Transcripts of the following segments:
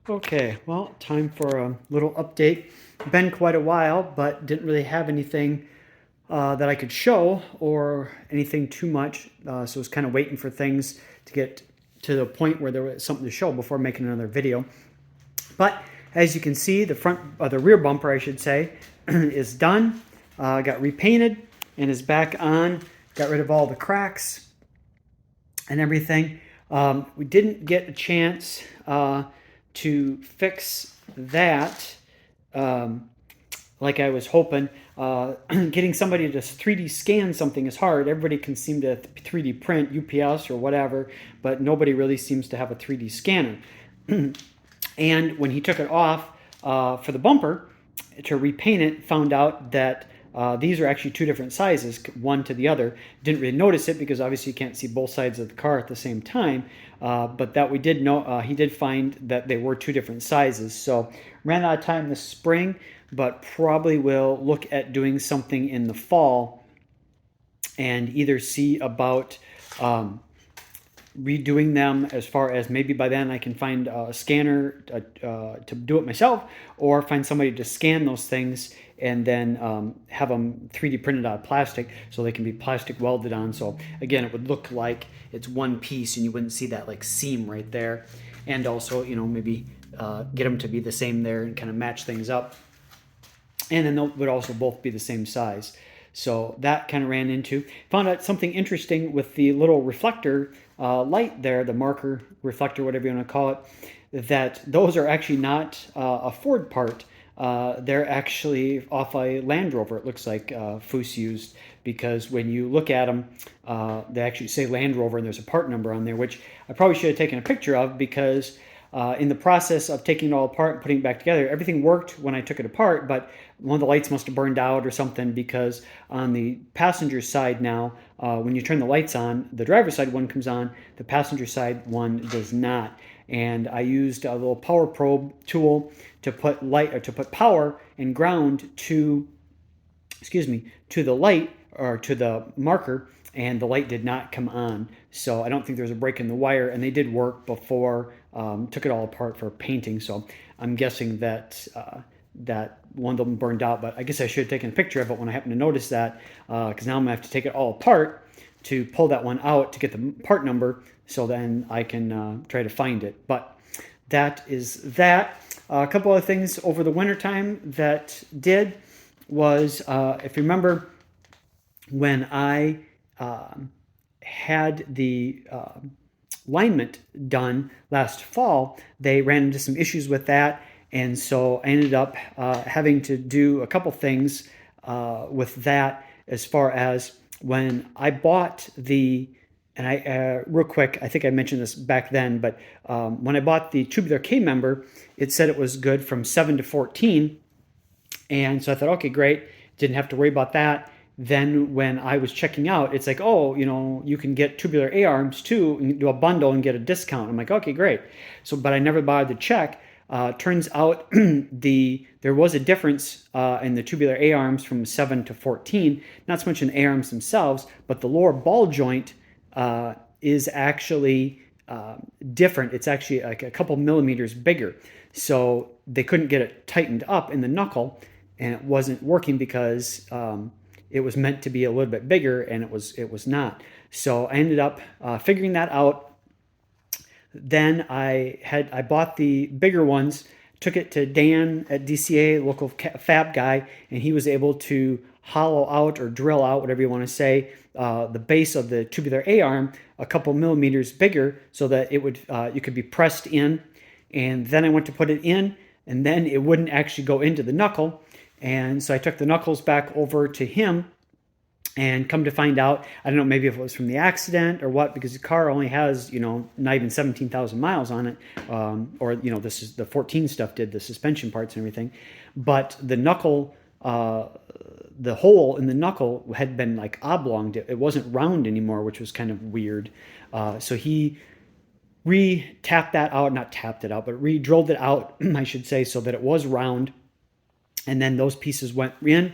Okay, well, time for a little update. Been quite a while, but didn't really have anything that I could show or anything too much. So I was kind of waiting for things to get to the point where there was something to show before making another video. But as you can see, the rear bumper, I should say, is done. Got repainted and is back on. Got rid of all the cracks and everything. We didn't get a chance to fix that like I was hoping. Getting somebody to 3D scan something is hard. Everybody can seem to 3D print UPS or whatever, but nobody really seems to have a 3D scanner. And when he took it off for the bumper to repaint it, found out that these are actually two different sizes, one to the other. Didn't really notice it because obviously you can't see both sides of the car at the same time. But that we did know, he did find that they were two different sizes. So ran out of time this spring, but probably will look at doing something in the fall and either see about redoing them, as far as maybe by then I can find a scanner to do it myself, or find somebody to scan those things and then have them 3D printed out of plastic so they can be plastic welded on. So again, it would look like it's one piece and you wouldn't see that like seam right there. And also, you know, maybe get them to be the same there and kind of match things up. And then they would also both be the same size. So that kind of ran into. Found out something interesting with the little reflector light there, the marker reflector, whatever you want to call it, that those are actually not a Ford part. They're actually off a Land Rover, it looks like Foose used, because when you look at them, they actually say Land Rover and there's a part number on there, which I probably should have taken a picture of, because in the process of taking it all apart and putting it back together, everything worked when I took it apart, but one of the lights must have burned out or something, because on the passenger side now, when you turn the lights on, the driver's side one comes on, the passenger side one does not. And I used a little power probe tool to put power and ground to, to the light, or to the marker, and the light did not come on. So I don't think there's a break in the wire, and they did work before took it all apart for painting. So I'm guessing that that one of them burned out, but I guess I should have taken a picture of it when I happened to notice that, because now I'm gonna have to take it all apart to pull that one out to get the part number, so then I can try to find it. But that is that. A couple of things over the wintertime that did was, if you remember, when I had the alignment done last fall, they ran into some issues with that, and so I ended up having to do a couple things with that, as far as when I bought the, and I real quick, I think I mentioned this back then, but when I bought the tubular K member, it said it was good from 7 to 14, and so I thought, okay, great, didn't have to worry about that. Then when I was checking out, it's like, oh, you know, you can get tubular A-arms too, and do a bundle and get a discount. I'm like, okay, great. So, but I never bothered to check. Turns out there was a difference in the tubular A-arms from 7 to 14. Not so much in the A-arms themselves, but the lower ball joint is actually different. It's actually like a couple millimeters bigger. So they couldn't get it tightened up in the knuckle, and it wasn't working because it was meant to be a little bit bigger, and it was not. So I ended up figuring that out. Then I bought the bigger ones, took it to Dan at DCA, local fab guy, and he was able to hollow out or drill out, whatever you want to say, the base of the tubular A-arm a couple millimeters bigger, so that it would you could be pressed in. And then I went to put it in, and then it wouldn't actually go into the knuckle. And so I took the knuckles back over to him, and come to find out, I don't know, maybe if it was from the accident or what, because the car only has, you know, not even 17,000 miles on it, or, you know, this is the 14 stuff did the suspension parts and everything, but the knuckle, the hole in the knuckle had been like oblonged. It wasn't round anymore, which was kind of weird. So he re-tapped that out, not tapped it out, but re-drilled it out, I should say, so that it was round. And then those pieces went in,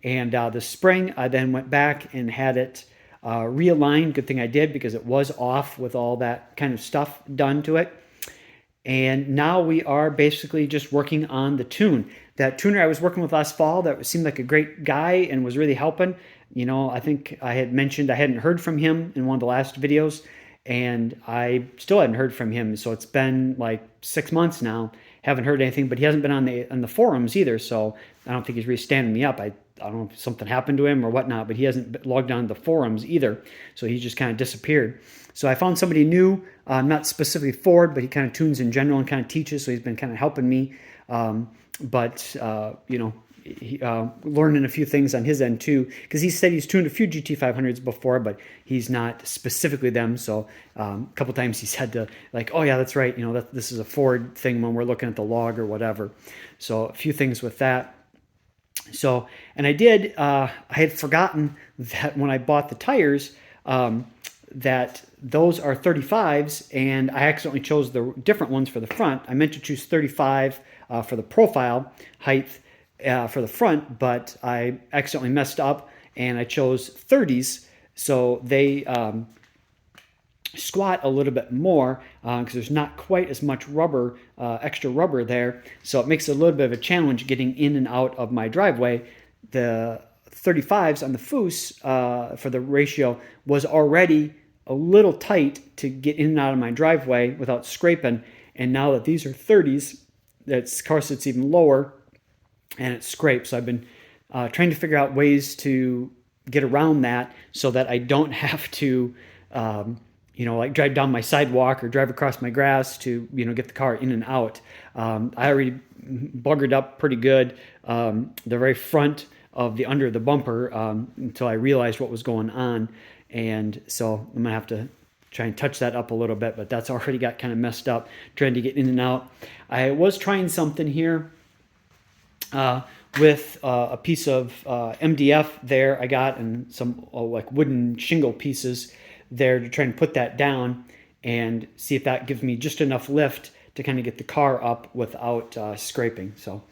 and the spring I then went back and had it realigned. Good thing I did, because it was off with all that kind of stuff done to it. And now we are basically just working on the tune. That tuner I was working with last fall that seemed like a great guy and was really helping. You know, I think I had mentioned I hadn't heard from him in one of the last videos, and I still hadn't heard from him. So it's been like 6 months now. Haven't heard anything, but he hasn't been on the forums either. So I don't think he's really standing me up. I don't know if something happened to him or whatnot, but he hasn't logged on to the forums either. So he just kind of disappeared. So I found somebody new, not specifically Ford, but he kind of tunes in general and kind of teaches. So he's been kind of helping me. You know, learning a few things on his end too, because he said he's tuned a few GT500s before, but he's not specifically them. So a couple times he's had to like, oh yeah, that's right. You know, this is a Ford thing when we're looking at the log or whatever. So a few things with that. So, and I had forgotten that when I bought the tires, that those are 35s, and I accidentally chose the different ones for the front. I meant to choose 35 for the profile height for the front, but I accidentally messed up and I chose 30s. So they squat a little bit more because there's not quite as much rubber, extra rubber there. So it makes it a little bit of a challenge getting in and out of my driveway. The 35s on the Foose for the ratio was already a little tight to get in and out of my driveway without scraping. And now that these are 30s, of course it's even lower and it scrapes. So I've been trying to figure out ways to get around that so that I don't have to you know, like drive down my sidewalk or drive across my grass to, you know, get the car in and out. I already buggered up pretty good the very front of the under the bumper until I realized what was going on. And so I'm gonna have to try and touch that up a little bit, but that's already got kind of messed up trying to get in and out. I was trying something here with a piece of MDF there I got and some like wooden shingle pieces there to try and put that down and see if that gives me just enough lift to kind of get the car up without scraping. So,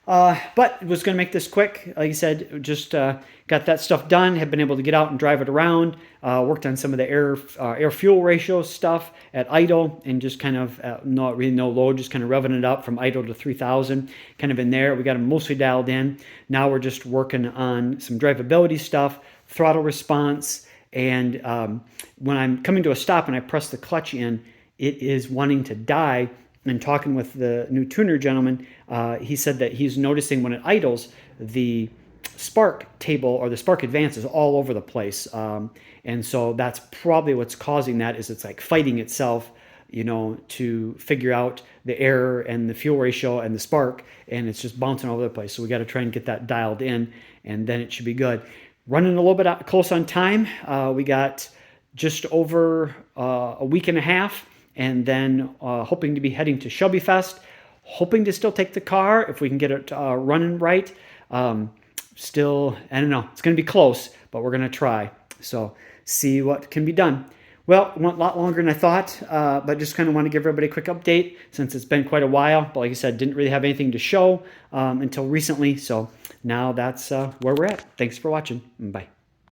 but was going to make this quick. Like I said, just got that stuff done, have been able to get out and drive it around, worked on some of the air-fuel ratio stuff at idle and just kind of not really no load, just kind of revving it up from idle to 3,000, kind of in there. We got them mostly dialed in. Now we're just working on some drivability stuff, throttle response, and when I'm coming to a stop and I press the clutch in, it is wanting to die. And talking with the new tuner gentleman, he said that he's noticing when it idles, the spark table or the spark advance is all over the place. And so that's probably what's causing that, is it's like fighting itself, you know, to figure out the error and the fuel ratio and the spark, and it's just bouncing all over the place. So we got to try and get that dialed in, and then it should be good. Running a little bit close on time. We got just over a week and a half, and then hoping to be heading to Shelby Fest. Hoping to still take the car if we can get it running right. Still, I don't know. It's going to be close, but we're going to try. So see what can be done. Well, it went a lot longer than I thought, but just kind of want to give everybody a quick update since it's been quite a while. But like I said, didn't really have anything to show until recently. So now that's where we're at. Thanks for watching. Bye.